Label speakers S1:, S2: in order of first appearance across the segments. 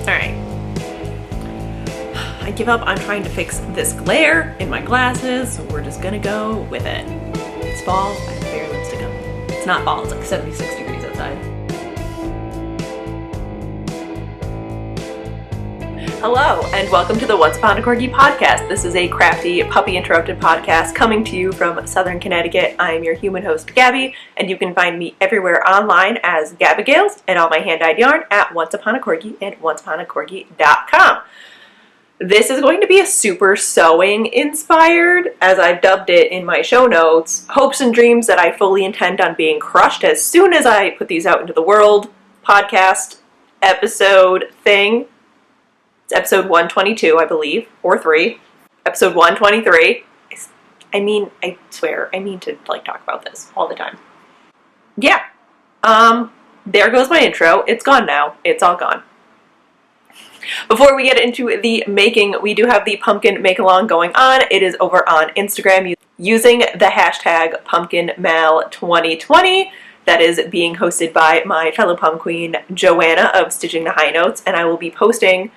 S1: Alright. I give up on trying to fix this glare in my glasses, so we're just gonna go with it. It's fall, I have bare lips to go. It's not fall, it's like 76 degrees outside. Hello, and welcome to the Once Upon a Corgi podcast. This is a crafty, puppy-interrupted podcast coming to you from Southern Connecticut. I am your human host, Gabby, and you can find me everywhere online as Gabbigales and all my hand-dyed yarn at OnceUponACorgi and OnceUponACorgi.com. This is going to be a super sewing inspired, as I've dubbed it in my show notes, hopes and dreams that I fully intend on being crushed as soon as I put these out into the world podcast episode thing. It's episode 122, I believe, or 3. Episode 123. I swear, I mean to talk about this all the time. Yeah. There goes my intro. It's gone now. It's all gone. Before we get into the making, we do have the pumpkin make-along going on. It is over on Instagram using the hashtag PumpkinMAL2020. That is being hosted by my fellow pum queen, Joanna of Stitching the High Notes, and I will be posting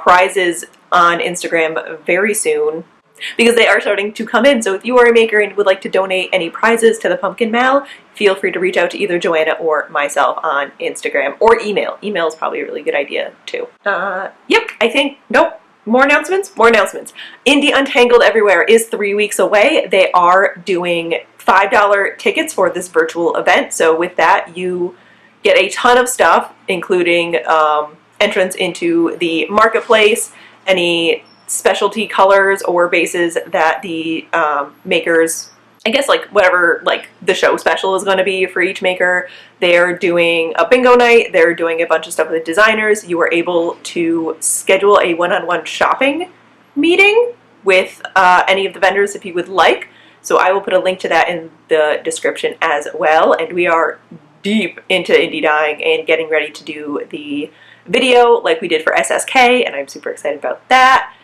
S1: prizes on Instagram very soon because they are starting to come in. So if you are a maker and would like to donate any prizes to the PumpkinMAL, feel free to reach out to either Joanna or myself on Instagram or email. Email is probably a really good idea too. More announcements? Indie Untangled Everywhere is 3 weeks away. They are doing $5 tickets for this virtual event. So with that, you get a ton of stuff, including entrance into the marketplace, any specialty colors or bases that the makers, I guess whatever the show special is going to be for each maker. They're doing a bingo night. They're doing a bunch of stuff with designers. You are able to schedule a one-on-one shopping meeting with any of the vendors if you would like. So I will put a link to that in the description as well. And we are deep into indie dyeing and getting ready to do the video like we did for SSK, and I'm super excited about that.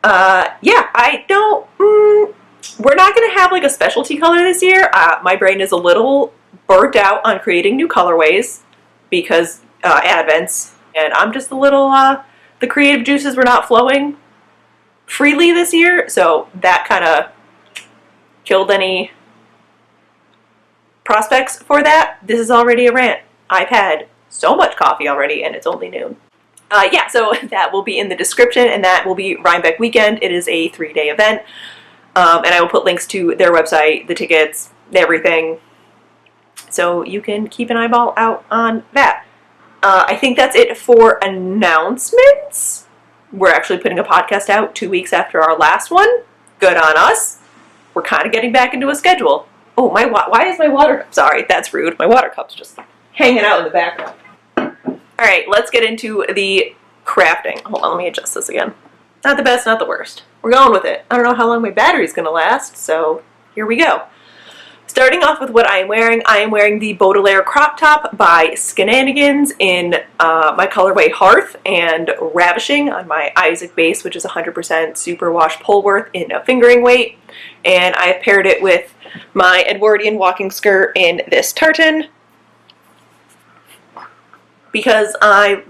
S1: We're not going to have a specialty color this year. My brain is a little burnt out on creating new colorways because Advents, and I'm just a little, the creative juices were not flowing freely this year, so that kind of killed any prospects for that. This is already a rant. I've had so much coffee already, and it's only noon. So that will be in the description, and that will be Rhinebeck Weekend. It is a 3-day event, and I will put links to their website, the tickets, everything, so you can keep an eyeball out on that. I think that's it for announcements. We're actually putting a podcast out 2 weeks after our last one. Good on us. We're kind of getting back into a schedule. Oh, why is my water cup? Sorry, that's rude. My water cup's just hanging out in the background. Alright, let's get into the crafting. Hold on, let me adjust this again. Not the best, not the worst. We're going with it. I don't know how long my battery's going to last, so here we go. Starting off with what I am wearing the Baudelaire crop top by Skeinanigans in my colorway Hearth and Ravishing on my Isaac base, which is 100% superwash Pullover in a fingering weight. And I have paired it with my Edwardian Walking skirt in this tartan, because I'm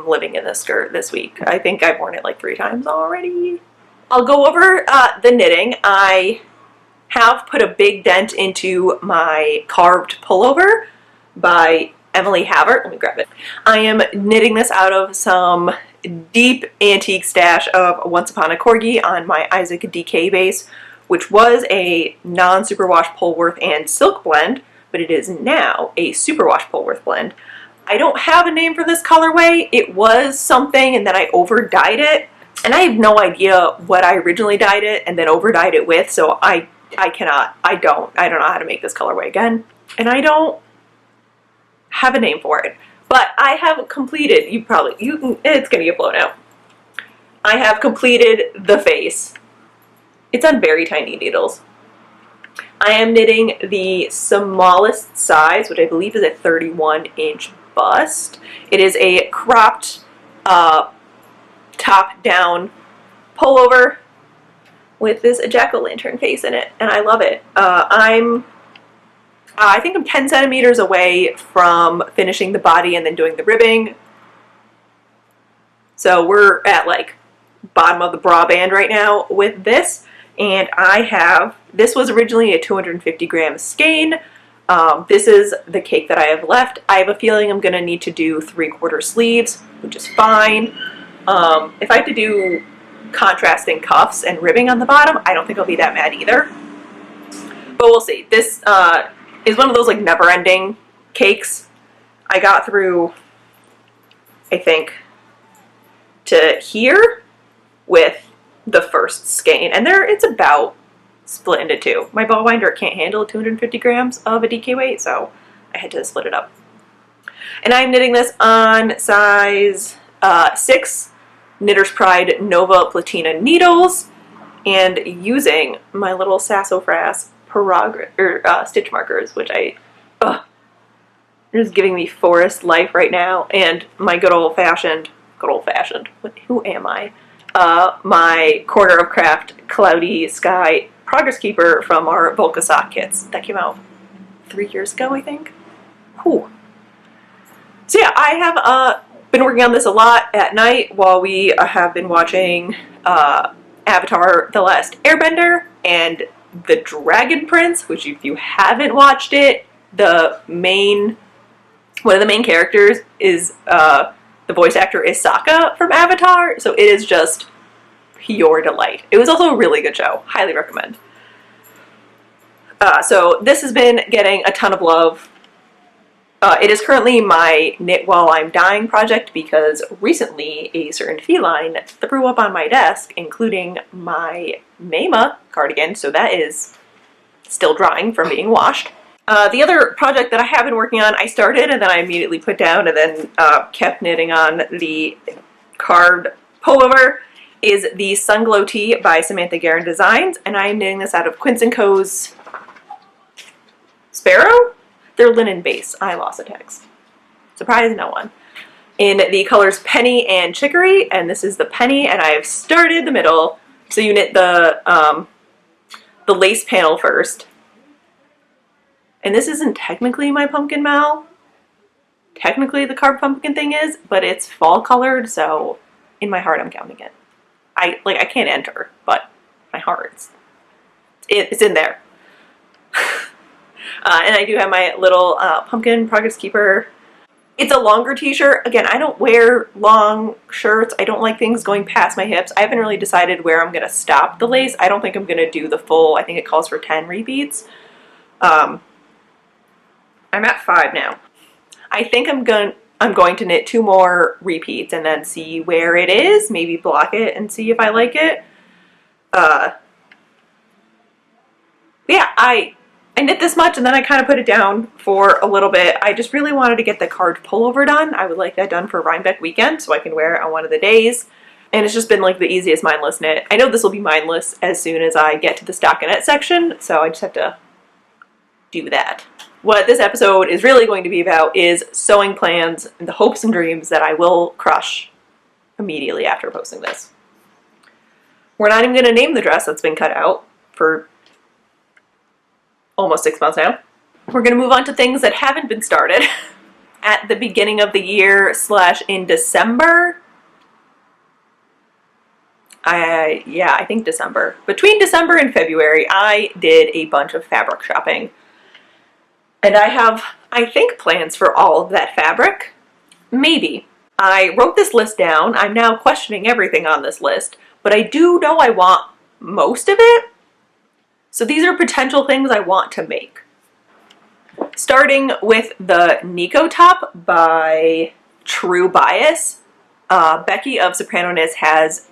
S1: living in this skirt this week. I think I've worn it 3 times already. I'll go over the knitting. I have put a big dent into my carved pullover by Emily Havert. Let me grab it. I am knitting this out of some deep antique stash of Once Upon a Corgi on my Isaac DK base, which was a non-superwash Polwarth and silk blend, but it is now a superwash Polwarth blend. I don't have a name for this colorway. It was something and then I over-dyed it. And I have no idea what I originally dyed it and then over-dyed it with, so I don't know how to make this colorway again. And I don't have a name for it. But I have completed, it's gonna get blown out. I have completed the face. It's on very tiny needles. I am knitting the smallest size, which I believe is a 31-inch bust. It is a cropped top-down pullover with this jack-o'-lantern face in it, and I love it. I think I'm 10 centimeters away from finishing the body and then doing the ribbing. So we're at like bottom of the bra band right now with this. And this was originally a 250 gram skein. This is the cake that I have left. I have a feeling I'm going to need to do 3/4 sleeves, which is fine. If I have to do contrasting cuffs and ribbing on the bottom, I don't think I'll be that mad either. But we'll see. This is one of those like never-ending cakes. I got through, I think, to here with the first skein, and it's about split into two. My ball winder can't handle 250 grams of a DK weight, so I had to split it up. And I'm knitting this on size 6 Knitter's Pride Nova Platina needles, and using my little Sassafras stitch markers, which they're just giving me forest life right now, and my good old fashioned, who am I? My Quarter of Craft Cloudy Sky Progress Keeper from our Volca sock kits that came out 3 years ago, I think. Whew. So yeah, I have been working on this a lot at night while we have been watching Avatar: The Last Airbender and The Dragon Prince, which if you haven't watched it, one of the main characters is the voice actor is Sokka from Avatar, so it is just pure delight. It was also a really good show. Highly recommend. So this has been getting a ton of love. It is currently my Knit While I'm Dying project because recently a certain feline threw up on my desk, including my Maema cardigan, so that is still drying from being washed. The other project that I have been working on, I started and then I immediately put down and then kept knitting on the card pullover, is the Sunglow Tee by Samantha Guerin Designs, and I am knitting this out of Quince & Co.'s Sparrow? They're linen base. I lost the text. Surprise no one. In the colors Penny and Chicory, and this is the Penny, and I have started the middle. So you knit the lace panel first. And this isn't technically my PumpkinMAL. Technically the carved pumpkin thing is, but it's fall colored, so in my heart I'm counting it. I can't enter, but my heart, it's in there. And I do have my little pumpkin progress keeper. It's a longer t-shirt. Again, I don't wear long shirts. I don't like things going past my hips. I haven't really decided where I'm going to stop the lace. I don't think I'm going to do the full, I think it calls for 10 repeats. I'm at 5 now. I think I'm going to knit 2 more repeats and then see where it is, maybe block it and see if I like it. Yeah, I knit this much and then I kind of put it down for a little bit. I just really wanted to get the card pullover done. I would like that done for Rhinebeck weekend so I can wear it on one of the days. And it's just been like the easiest mindless knit. I know this will be mindless as soon as I get to the stockinette section, so I just have to do that. What this episode is really going to be about is sewing plans and the hopes and dreams that I will crush immediately after posting this. We're not even going to name the dress that's been cut out for almost 6 months now. We're going to move on to things that haven't been started. At the beginning of the year / in December. I think December. Between December and February, I did a bunch of fabric shopping. And I have, I think, plans for all of that fabric. Maybe. I wrote this list down. I'm now questioning everything on this list, but I do know I want most of it. So these are potential things I want to make. Starting with the Nikko top by True Bias. Becky of Soprano Knits has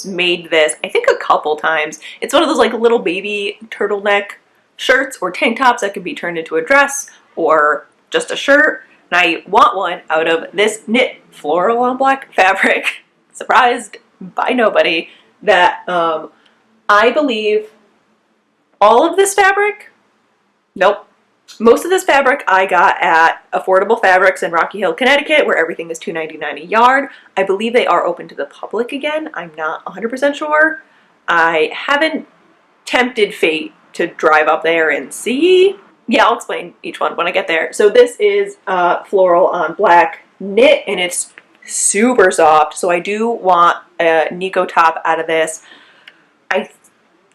S1: made this, I think, a couple times. It's one of those like little baby turtleneck shirts or tank tops that can be turned into a dress or just a shirt. And I want one out of this knit floral on black fabric. Surprised by nobody that I believe all of this fabric, nope. Most of this fabric I got at Affordable Fabrics in Rocky Hill, Connecticut, where everything is $2.99 a yard. I believe they are open to the public again. I'm not 100% sure. I haven't tempted fate to drive up there and see. Yeah, I'll explain each one when I get there. So this is floral on black knit, and it's super soft. So I do want a Nikko top out of this.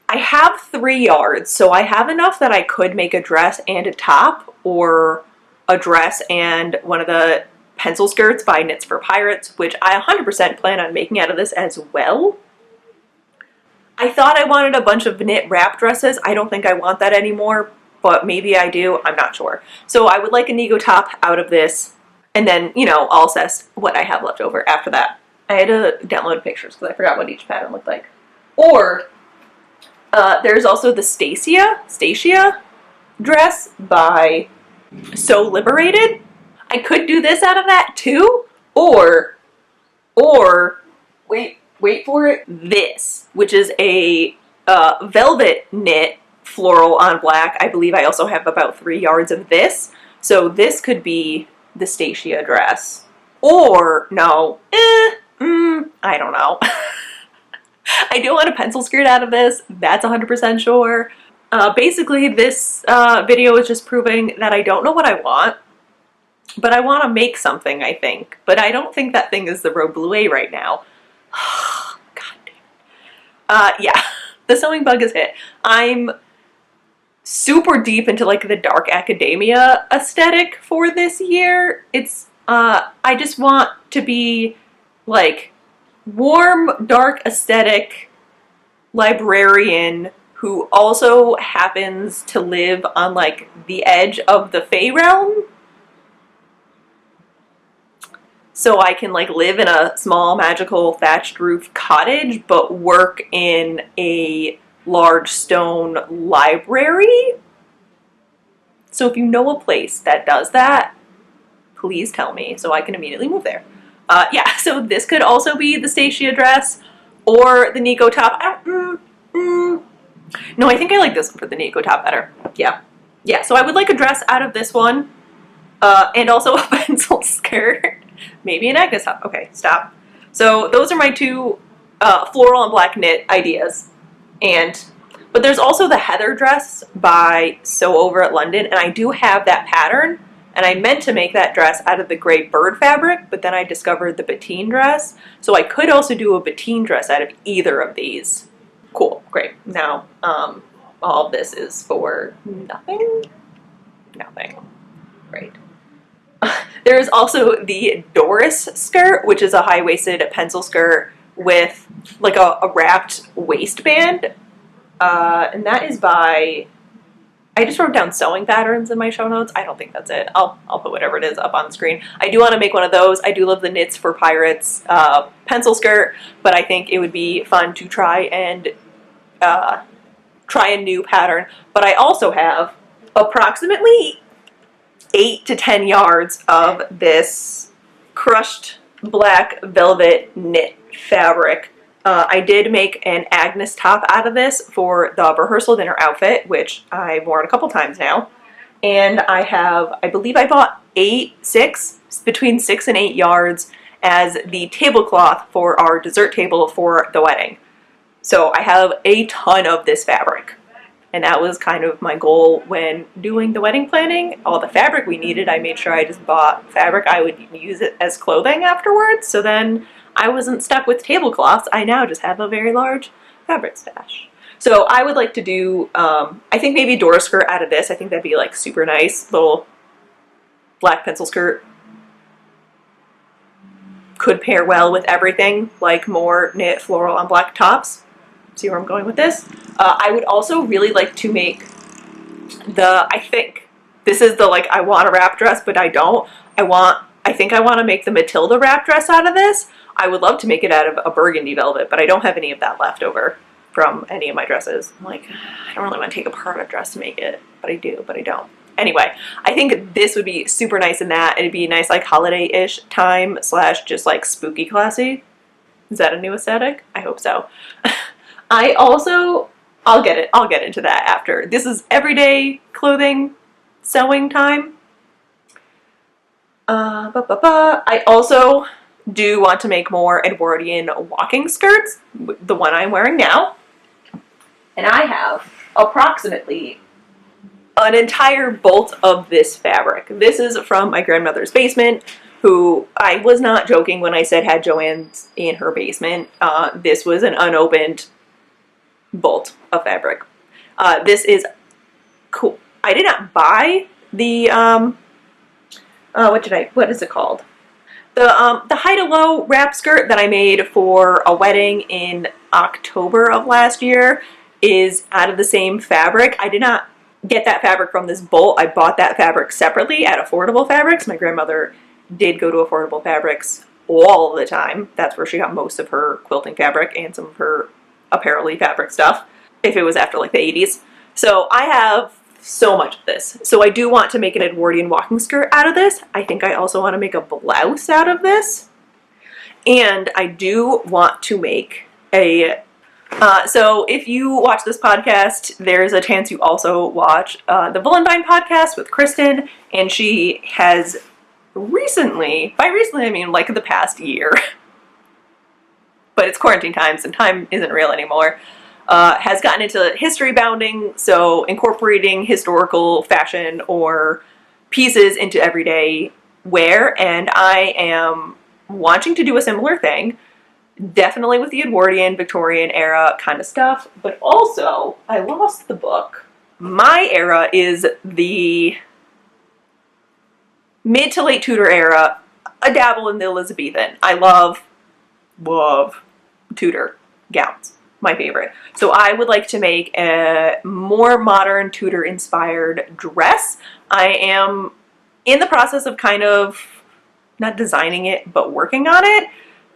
S1: I have 3 yards, so I have enough that I could make a dress and a top, or a dress and one of the pencil skirts by Knits for Pirates, which I 100% plan on making out of this as well. I thought I wanted a bunch of knit wrap dresses. I don't think I want that anymore, but maybe I do. I'm not sure. So I would like a Nikko top out of this, and then, you know, I'll assess what I have left over after that. I had to download pictures because I forgot what each pattern looked like. Or there's also the Stasia dress by Liberated. I could do this out of that too, or wait for it, this, which is a velvet knit floral on black. I believe I also have about 3 yards of this, so this could be the Stasia dress. Or no, I don't know. I do want a pencil skirt out of this, that's 100% sure. Basically, this video is just proving that I don't know what I want, but I want to make something, I think. But I don't think that thing is the Robe Bluet right now. God damn. Yeah, the sewing bug has hit. I'm super deep into like the dark academia aesthetic for this year. It's, I just want to be like warm, dark aesthetic librarian who also happens to live on like the edge of the Fae realm. So I can like live in a small magical thatched roof cottage, but work in a large stone library. So if you know a place that does that, please tell me so I can immediately move there. Yeah, so this could also be the Stasia dress or the Nikko top. No, I think I like this one for the Nikko top better. Yeah. Yeah, so I would like a dress out of this one, and also a pencil skirt. Maybe an Agnes top. Okay, stop. So those are my 2 floral and black knit ideas. But there's also the Heather dress by Sew Over at London, and I do have that pattern. And I meant to make that dress out of the gray bird fabric, but then I discovered the Bateen dress. So I could also do a Bateen dress out of either of these. Cool, great. Now, all of this is for nothing? Nothing. Great. There's also the Doris skirt, which is a high-waisted pencil skirt with like a wrapped waistband. And that is by... I just wrote down sewing patterns in my show notes. I don't think that's it. I'll put whatever it is up on the screen. I do want to make one of those. I do love the Knits for Pirates pencil skirt, but I think it would be fun to try and try a new pattern. But I also have approximately 8 to 10 yards of this crushed black velvet knit fabric. I did make an Agnes top out of this for the rehearsal dinner outfit, which I've worn a couple times now. And I believe I bought between 6 and 8 yards as the tablecloth for our dessert table for the wedding. So I have a ton of this fabric. And that was kind of my goal when doing the wedding planning. All the fabric we needed, I made sure I just bought fabric I would use it as clothing afterwards. So then I wasn't stuck with tablecloths. I now just have a very large fabric stash. So I would like to do, I think maybe Doris skirt out of this. I think that'd be like super nice. Little black pencil skirt. Could pair well with everything, like more knit floral on black tops. See where I'm going with this? I would also really like to make I think this is the like I want a wrap dress, but I don't. I think I want to make the Matilda wrap dress out of this. I would love to make it out of a burgundy velvet, but I don't have any of that left over from any of my dresses. I'm like, I don't really want to take apart a dress to make it, but I do, but I don't. Anyway, I think this would be super nice in that. It'd be nice like holiday-ish time / just like spooky classy. Is that a new aesthetic? I hope so. I'll get into that after. This is everyday clothing sewing time. I also do want to make more Edwardian walking skirts, the one I'm wearing now. And I have approximately an entire bolt of this fabric. This is from my grandmother's basement, who I was not joking when I said had Joann's in her basement. This was an unopened bolt of fabric. This is cool. I did not buy the, what is it called? The high to low wrap skirt that I made for a wedding in October of last year is out of the same fabric. I did not get that fabric from this bolt. I bought that fabric separately at Affordable Fabrics. My grandmother did go to Affordable Fabrics all the time. That's where she got most of her quilting fabric and some of her apparel-y fabric stuff, if it was after like the 80s. So I have so much of this. So I do want to make an Edwardian walking skirt out of this. I think I also want to make a blouse out of this. And I do want to make a so if you watch this podcast, there's a chance you also watch the Bullenbein podcast with Kristen, and she has recently, by recently I mean like the past year, but it's quarantine times and time isn't real anymore, has gotten into history bounding, so incorporating historical fashion or pieces into everyday wear, and I am wanting to do a similar thing. Definitely with the Edwardian, Victorian era kind of stuff, but also, I lost the book. My era is the mid to late Tudor era, a dabble in the Elizabethan. I love Tudor gowns, my favorite. So I would like to make a more modern Tudor inspired dress. I am in the process of kind of, not designing it, but working on it.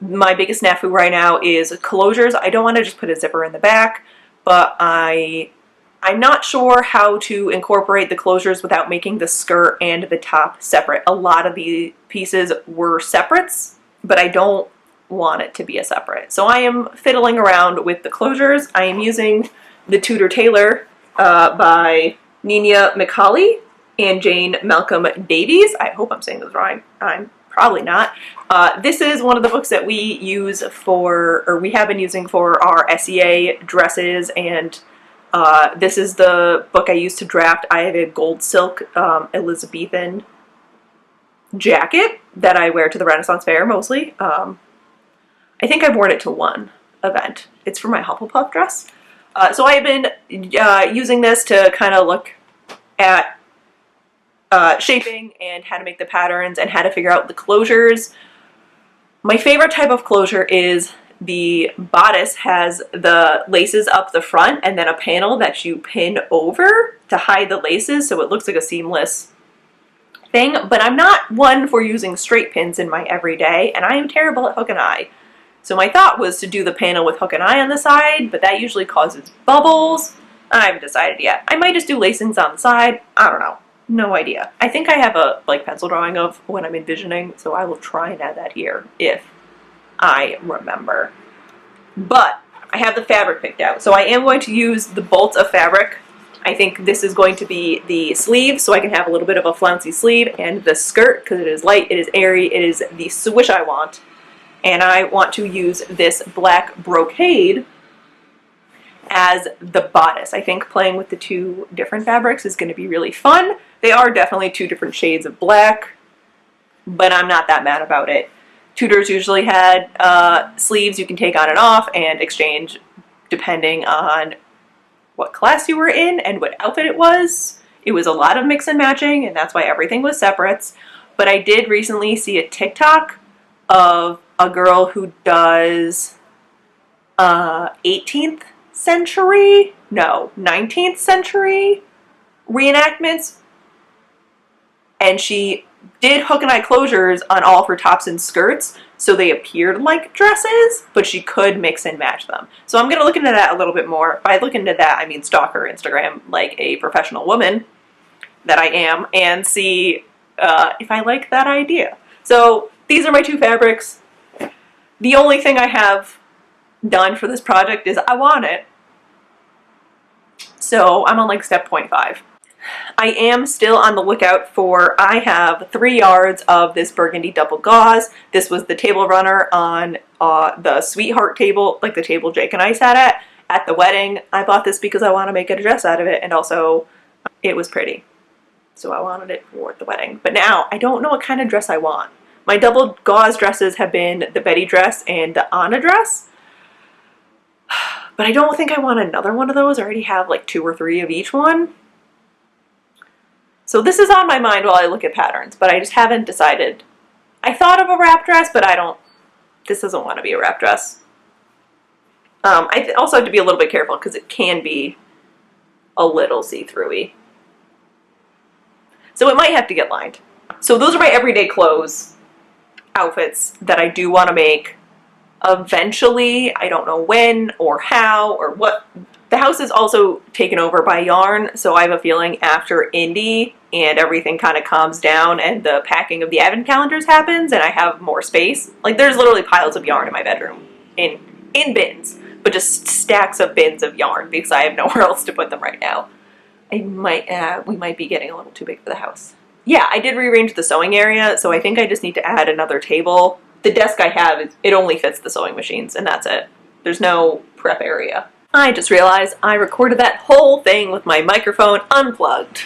S1: My biggest snafu right now is closures. I don't want to just put a zipper in the back, but I'm not sure how to incorporate the closures without making the skirt and the top separate. A lot of the pieces were separates, but I don't want it to be a separate. So I am fiddling around with the closures. I am using the Tudor Tailor by Nina McCauley and Jane Malcolm Davies. I hope I'm saying those right. I'm probably not. This is one of the books that we use for, or we have been using for our SEA dresses, and this is the book I used to draft. I have a gold silk Elizabethan jacket that I wear to the Renaissance Fair mostly. I think I've worn it to one event. It's for my Hufflepuff dress. So I have been using this to kind of look at shaping and how to make the patterns and how to figure out the closures. My favorite type of closure is the bodice has the laces up the front and then a panel that you pin over to hide the laces so it looks like a seamless thing, but I'm not one for using straight pins in my everyday, and I am terrible at hook and eye. So my thought was to do the panel with hook and eye on the side, but that usually causes bubbles. I haven't decided yet. I might just do lacings on the side. I don't know. No idea. I think I have a pencil drawing of what I'm envisioning, so I will try and add that here if I remember. But I have the fabric picked out, so I am going to use the bolts of fabric. I think this is going to be the sleeve, so I can have a little bit of a flouncy sleeve, and the skirt, because it is light, it is airy, it is the swish I want. And I want to use this black brocade as the bodice. I think playing with the two different fabrics is going to be really fun. They are definitely two different shades of black, but I'm not that mad about it. Tudors usually had sleeves you can take on and off and exchange depending on what class you were in and what outfit it was. It was a lot of mix and matching, and that's why everything was separates. But I did recently see a TikTok of a girl who does 18th century, no, 19th century reenactments, and she did hook and eye closures on all of her tops and skirts, so they appeared like dresses, but she could mix and match them. So I'm gonna look into that a little bit more. By look into that, I mean stalk her Instagram like a professional woman that I am, and see if I like that idea. So these are my two fabrics. The only thing I have done for this project is I want it. So I'm on like step 0.5. I am still on the lookout for, I have 3 yards of this burgundy double gauze. This was the table runner on the sweetheart table, like the table Jake and I sat at the wedding. I bought this because I want to make a dress out of it, and also it was pretty. So I wanted it for the wedding. But now I don't know what kind of dress I want. My double gauze dresses have been the Betty dress and the Anna dress. But I don't think I want another one of those. I already have like 2 or 3 of each one. So this is on my mind while I look at patterns, but I just haven't decided. I thought of a wrap dress, but this doesn't want to be a wrap dress. I also have to be a little bit careful because it can be a little see-through-y. So it might have to get lined. So those are my everyday clothes outfits that I do want to make eventually. I don't know when or how or what. The house is also taken over by yarn, so I have a feeling after Indy and everything kind of calms down and the packing of the advent calendars happens and I have more space. Like, there's literally piles of yarn in my bedroom in bins, but just stacks of bins of yarn because I have nowhere else to put them right now. We might be getting a little too big for the house. Yeah, I did rearrange the sewing area, so I think I just need to add another table. The desk I have, it only fits the sewing machines, and that's it. There's no prep area. I just realized I recorded that whole thing with my microphone unplugged.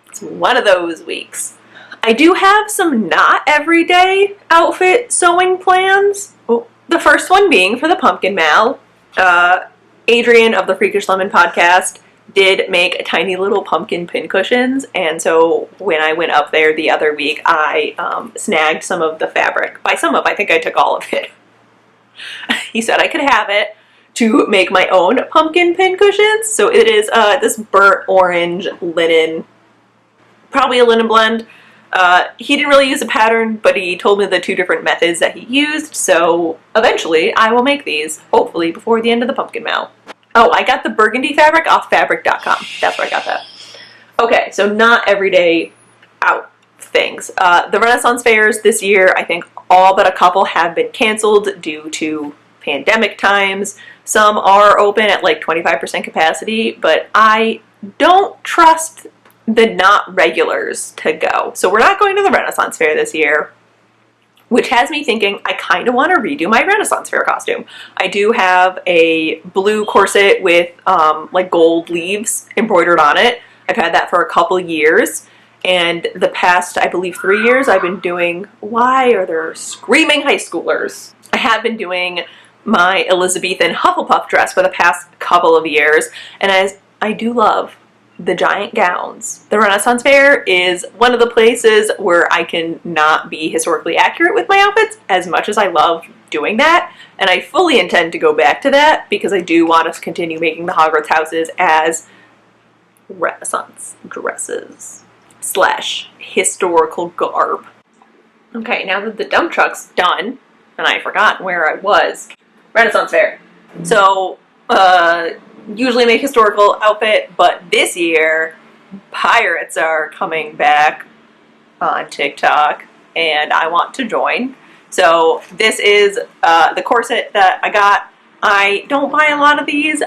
S1: It's one of those weeks. I do have some not everyday outfit sewing plans. Well, the first one being for the PumpkinMAL. Adrian of the Freakish Lemon podcast did make tiny little pumpkin pin cushions, and so when I went up there the other week, I snagged some of the fabric. By some of, I think I took all of it. He said I could have it to make my own pumpkin pin cushions. So it is this burnt orange linen, probably a linen blend. He didn't really use a pattern, but he told me the 2 different methods that he used, so eventually I will make these, hopefully before the end of the PumpkinMAL. Oh, I got the burgundy fabric off fabric.com. That's where I got that. Okay, so not everyday out things. The Renaissance fairs this year, I think all but a couple have been canceled due to pandemic times. Some are open at like 25% capacity, but I don't trust the not regulars to go. So we're not going to the Renaissance fair this year, which has me thinking I kind of want to redo my Renaissance fair costume. I do have a blue corset with like gold leaves embroidered on it. I've had that for a couple years, and the past, I believe, 3 years I've been doing, why are there screaming high schoolers? I have been doing my Elizabethan Hufflepuff dress for the past couple of years, and as I do love the giant gowns. The Renaissance Fair is one of the places where I can not be historically accurate with my outfits as much as I love doing that, and I fully intend to go back to that because I do want us to continue making the Hogwarts houses as Renaissance dresses / historical garb. Okay, now that the dump truck's done, and I forgot where I was, Renaissance Fair. So, usually make historical outfit, but this year pirates are coming back on TikTok and I want to join. So this is the corset that I got. I don't buy a lot of these.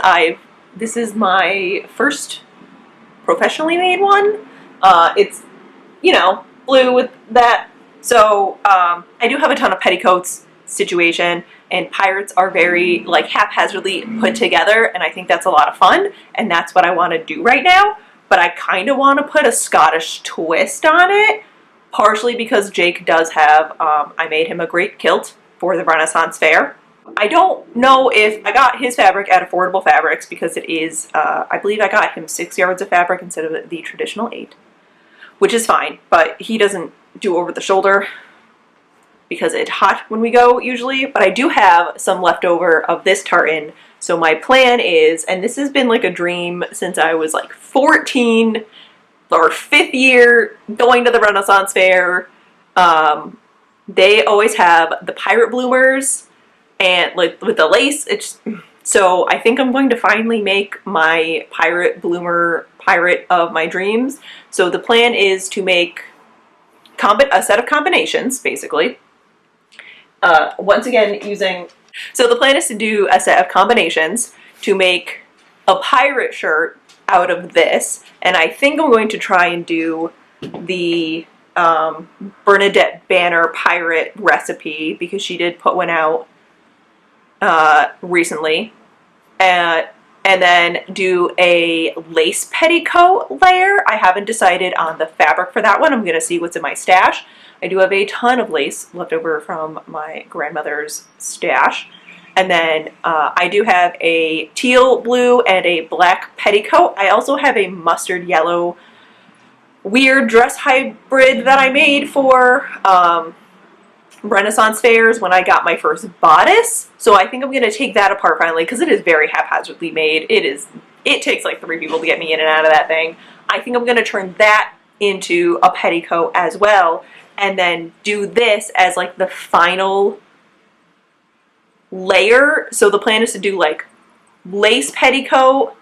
S1: This is my first professionally made one. It's, you know, blue with that. So I do have a ton of petticoats situation, and pirates are very like haphazardly put together, and I think that's a lot of fun, and that's what I want to do right now. But I kind of want to put a Scottish twist on it, partially because Jake does have, I made him a great kilt for the Renaissance Fair. I don't know if I got his fabric at Affordable Fabrics because it is, I believe I got him 6 yards of fabric instead of the traditional 8, which is fine, but he doesn't do over the shoulder because it's hot when we go usually. But I do have some leftover of this tartan, so my plan is, and this has been like a dream since I was like 14 or 5th year going to the Renaissance Fair. They always have the pirate bloomers and like with the lace. So I think I'm going to finally make my pirate bloomer pirate of my dreams. So the plan is to make a set of combinations, basically. Once again, so the plan is to do a set of combinations to make a pirate shirt out of this, and I think I'm going to try and do the Bernadette Banner pirate recipe because she did put one out recently. and then do a lace petticoat layer. I haven't decided on the fabric for that one. I'm gonna see what's in my stash. I do have a ton of lace left over from my grandmother's stash. And then I do have a teal blue and a black petticoat. I also have a mustard yellow weird dress hybrid that I made for Renaissance fairs when I got my first bodice. So I think I'm going to take that apart finally because it is very haphazardly made. It takes like 3 people to get me in and out of that thing. I think I'm going to turn that into a petticoat as well, and then do this as like the final layer. So the plan is to do like lace petticoat,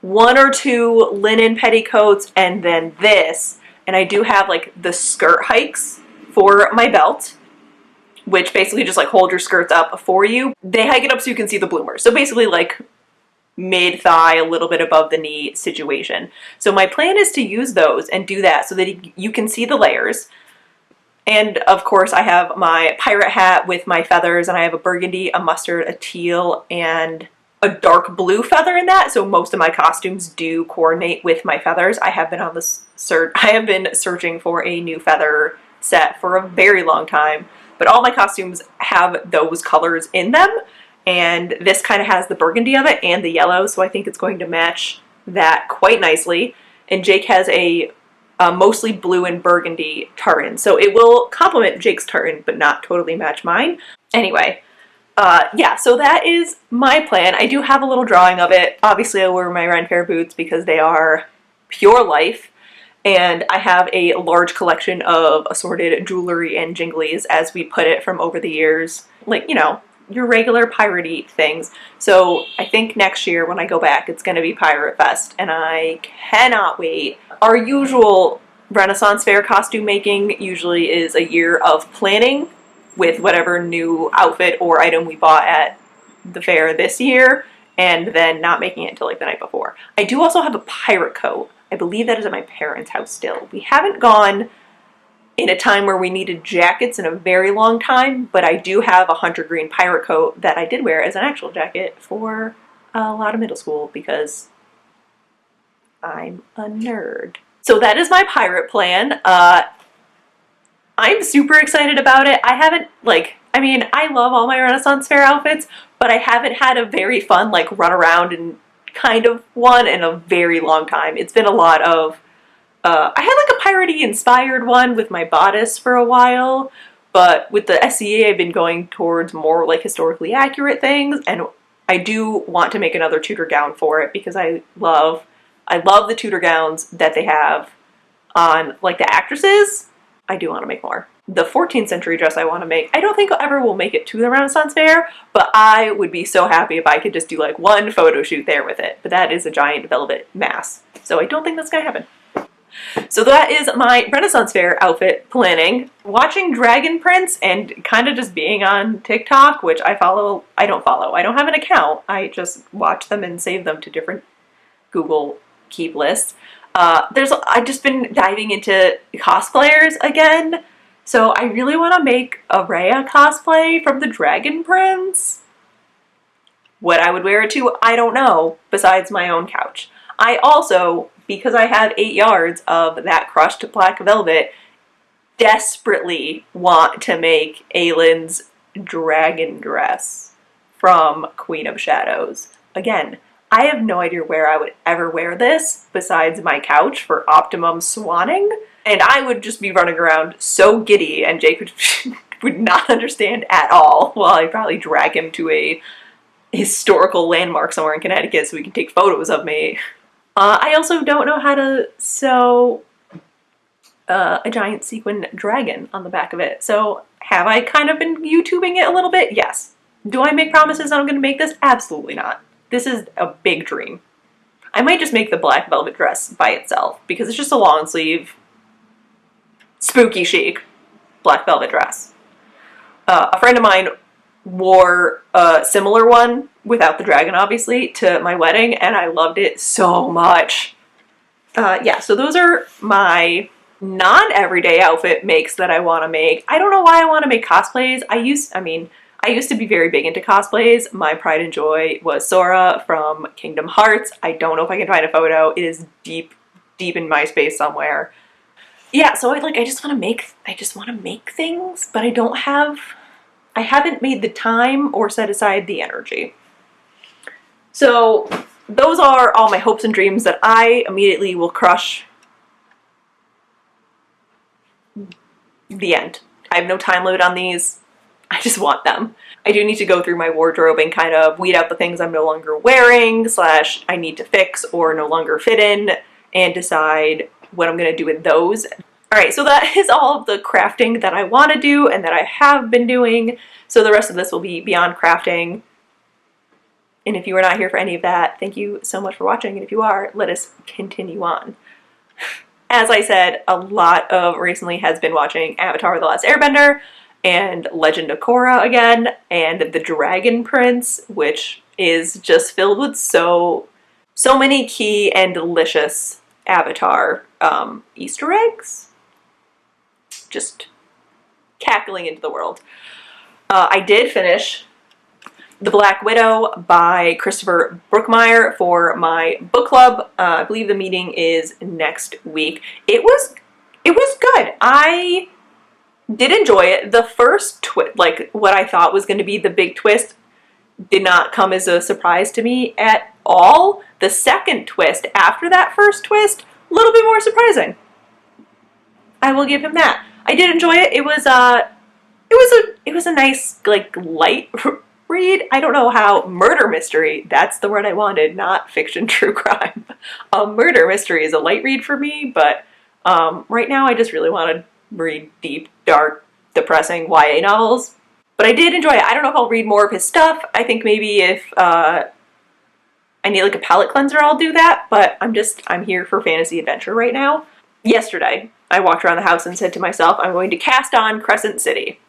S1: 1 or 2 linen petticoats, and then this. And I do have like the skirt hikes for my belt, which basically just like hold your skirts up for you. They hike it up so you can see the bloomers. So basically like mid-thigh, a little bit above the knee situation. So my plan is to use those and do that so that you can see the layers. And of course I have my pirate hat with my feathers, and I have a burgundy, a mustard, a teal, and a dark blue feather in that. So most of my costumes do coordinate with my feathers. I have been on this I have been searching for a new feather set for a very long time, but all my costumes have those colors in them. And this kind of has the burgundy of it and the yellow, so I think it's going to match that quite nicely. And Jake has a mostly blue and burgundy tartan, so it will complement Jake's tartan but not totally match mine. Anyway, yeah, so that is my plan. I do have a little drawing of it. Obviously I wear my Ren Fair boots because they are pure life, and I have a large collection of assorted jewelry and jinglies, as we put it, from over the years. Like, you know, your regular piratey things. So I think next year when I go back, it's going to be Pirate Fest, and I cannot wait. Our usual Renaissance Fair costume making usually is a year of planning with whatever new outfit or item we bought at the fair this year, and then not making it until like the night before. I do also have a pirate coat. I believe that is at my parents' house still. We haven't gone in a time where we needed jackets in a very long time, but I do have a hunter green pirate coat that I did wear as an actual jacket for a lot of middle school because I'm a nerd. So that is my pirate plan. I'm super excited about it. I haven't, like, I mean, I love all my Renaissance Fair outfits, but I haven't had a very fun, like, run around and kind of one in a very long time. It's been a lot of, I had like a piratey inspired one with my bodice for a while, but with the SCA I've been going towards more like historically accurate things, and I do want to make another Tudor gown for it because I love the Tudor gowns that they have on like the actresses. I do want to make more. The 14th century dress I want to make, I don't think I ever will make it to the Renaissance Fair, but I would be so happy if I could just do like one photo shoot there with it. But that is a giant velvet mass, so I don't think that's gonna happen. So that is my Renaissance Fair outfit planning. Watching dragon prints and kind of just being on TikTok, which I don't have an account. I just watch them and save them to different Google Keep lists. I've just been diving into cosplayers again. So I really want to make a Rhea cosplay from the Dragon Prince. What I would wear it to, I don't know, besides my own couch. I also, because I have 8 yards of that crushed black velvet, desperately want to make Aylin's dragon dress from Queen of Shadows. Again, I have no idea where I would ever wear this besides my couch for optimum swanning. And I would just be running around so giddy, and Jake would not understand at all. Well, I'd probably drag him to a historical landmark somewhere in Connecticut so he can take photos of me. I also don't know how to sew a giant sequin dragon on the back of it. So have I kind of been YouTubing it a little bit? Yes. Do I make promises that I'm going to make this? Absolutely not. This is a big dream. I might just make the black velvet dress by itself because it's just a long sleeve, spooky chic black velvet dress. A friend of mine wore a similar one without the dragon, obviously, to my wedding, and I loved it so much. Yeah, so those are my non-everyday outfit makes that I want to make. I don't know why I want to make cosplays. I used to be very big into cosplays. My pride and joy was Sora from Kingdom Hearts. I don't know if I can find a photo. It is deep, deep in my space somewhere. Yeah, so I just want to make things, but I haven't made the time or set aside the energy. So those are all my hopes and dreams that I immediately will crush. The end. I have no time limit on these. I just want them. I do need to go through my wardrobe and kind of weed out the things I'm no longer wearing / I need to fix or no longer fit in, and decide what I'm going to do with those. Alright, so that is all of the crafting that I want to do and that I have been doing. So the rest of this will be beyond crafting. And if you are not here for any of that, thank you so much for watching. And if you are, let us continue on. As I said, a lot of recently has been watching Avatar: The Last Airbender and Legend of Korra again, and The Dragon Prince, which is just filled with so many key and delicious Avatar Easter eggs. Just cackling into the world. I did finish The Black Widow by Christopher Brookmeyer for my book club. I believe the meeting is next week. It was good. I did enjoy it. The first twist, like what I thought was going to be the big twist, did not come as a surprise to me at all. The second twist after that first twist, a little bit more surprising. I will give him that. I did enjoy it. It was a nice, like, light read. I don't know how murder mystery, that's the word I wanted, not fiction true crime. A murder mystery is a light read for me, but right now I just really want to read deep, dark, depressing YA novels. But I did enjoy it. I don't know if I'll read more of his stuff. I think maybe if I need like a palette cleanser, I'll do that, but I'm here for fantasy adventure right now. Yesterday, I walked around the house and said to myself, I'm going to cast on Crescent City.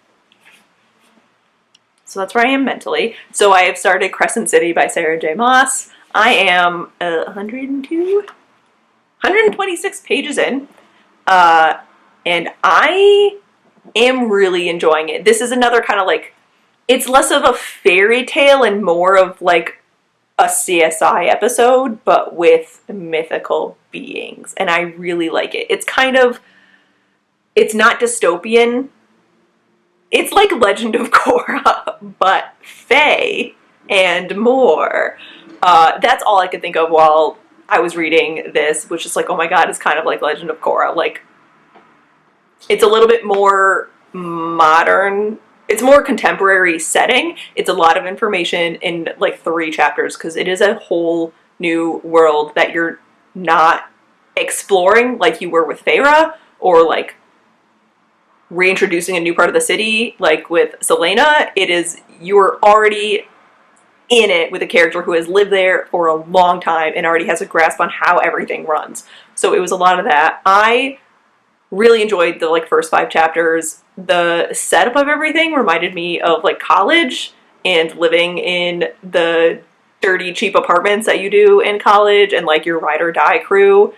S1: So that's where I am mentally. So I have started Crescent City by Sarah J. Maas. I am 126 pages in, and I am really enjoying it. This is another kind of like, it's less of a fairy tale and more of like a CSI episode, but with mythical beings, and I really like it. It's not dystopian. It's like Legend of Korra, but fae and more. That's all I could think of while I was reading this, which is like, oh my god, it's kind of like Legend of Korra. Like, it's a little bit more modern. It's more contemporary setting. It's a lot of information in like 3 chapters because it is a whole new world that you're not exploring like you were with Feyre, or like reintroducing a new part of the city like with Selena. It is, you're already in it with a character who has lived there for a long time and already has a grasp on how everything runs. So it was a lot of that. I really enjoyed the like first 5 chapters. The setup of everything reminded me of like college and living in the dirty cheap apartments that you do in college and like your ride or die crew.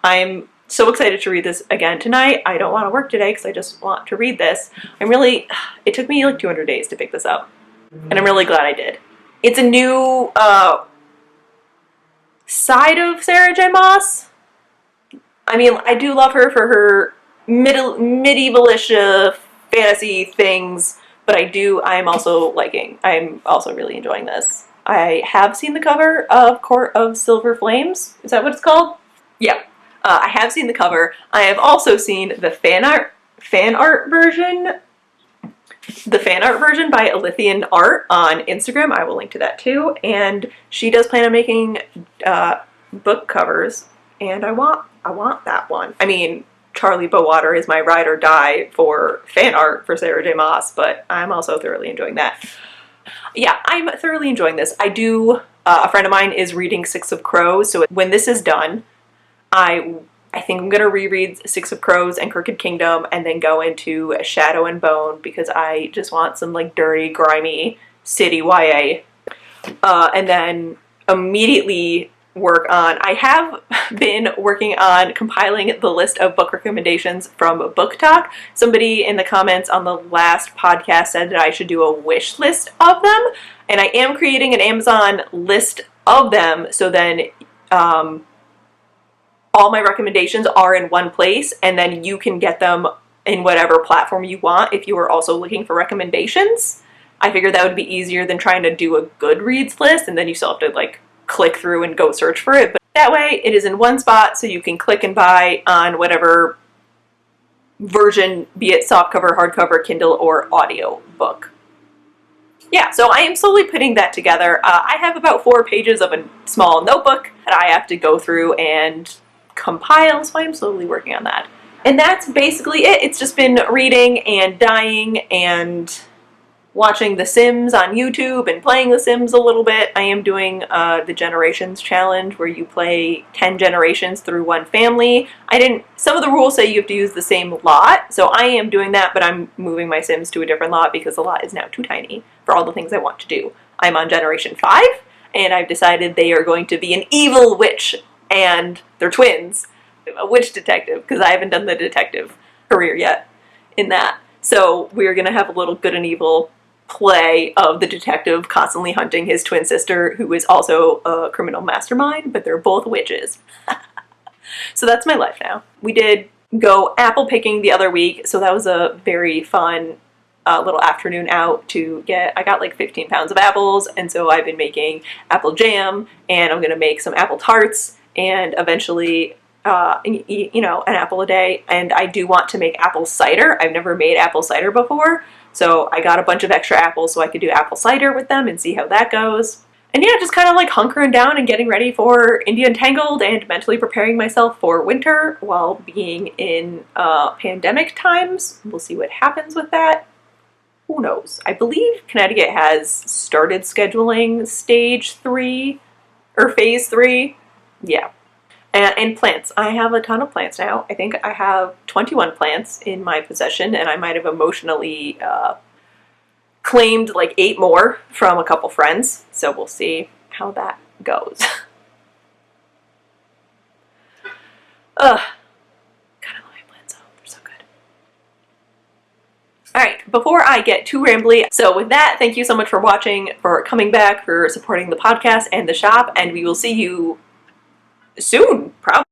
S1: I'm so excited to read this again tonight. I don't want to work today because I just want to read this. It took me like 200 days to pick this up, and I'm really glad I did. It's a new side of Sarah J. Maas. I mean, I do love her for her medievalish fantasy things, but I'm also really enjoying this. I have seen the cover of Court of Silver Flames. Is that what it's called? Yeah. I have seen the cover. I have also seen the fan art version. The fan art version by Alithian Art on Instagram. I will link to that too. And she does plan on making book covers, and I want that one. I mean, Charlie Bowater is my ride or die for fan art for Sarah J. Maas, but I'm also thoroughly enjoying that. Yeah, I'm thoroughly enjoying this. I do, a friend of mine is reading Six of Crows, so when this is done, I think I'm going to reread Six of Crows and Crooked Kingdom and then go into Shadow and Bone because I just want some like dirty, grimy city YA. And then immediately work on. I have been working on compiling the list of book recommendations from Book Talk. Somebody in the comments on the last podcast said that I should do a wish list of them, and I am creating an Amazon list of them, so then all my recommendations are in one place, and then you can get them in whatever platform you want if you are also looking for recommendations. I figured that would be easier than trying to do a Goodreads list, and then you still have to like click through and go search for it. But that way it is in one spot, so you can click and buy on whatever version, be it softcover, hardcover, Kindle, or audio book. Yeah, so I am slowly putting that together. I have about 4 pages of a small notebook that I have to go through and compile, so I'm slowly working on that. And that's basically it. It's just been reading and dying and watching The Sims on YouTube and playing The Sims a little bit. I am doing the Generations Challenge, where you play 10 generations through one family. Some of the rules say you have to use the same lot, so I am doing that, but I'm moving my Sims to a different lot because the lot is now too tiny for all the things I want to do. I'm on Generation 5, and I've decided they are going to be an evil witch, and they're twins. A witch detective, because I haven't done the detective career yet in that. So we're going to have a little good and evil play of the detective constantly hunting his twin sister, who is also a criminal mastermind, but they're both witches. So that's my life now. We did go apple picking the other week, so that was a very fun little afternoon out to I got like 15 pounds of apples, and so I've been making apple jam, and I'm gonna make some apple tarts, and eventually eat, an apple a day. And I do want to make apple cider. I've never made apple cider before, so I got a bunch of extra apples so I could do apple cider with them and see how that goes. And yeah, just kind of like hunkering down and getting ready for Untangled and mentally preparing myself for winter while being in pandemic times. We'll see what happens with that. Who knows? I believe Connecticut has started scheduling stage 3 or phase 3. Yeah. And plants. I have a ton of plants now. I think I have 21 plants in my possession, and I might have emotionally claimed like 8 more from a couple friends. So we'll see how that goes. Ugh. Kind of love my plants though. They're so good. Alright, before I get too rambly, so with that, thank you so much for watching, for coming back, for supporting the podcast and the shop, and we will see you soon, probably.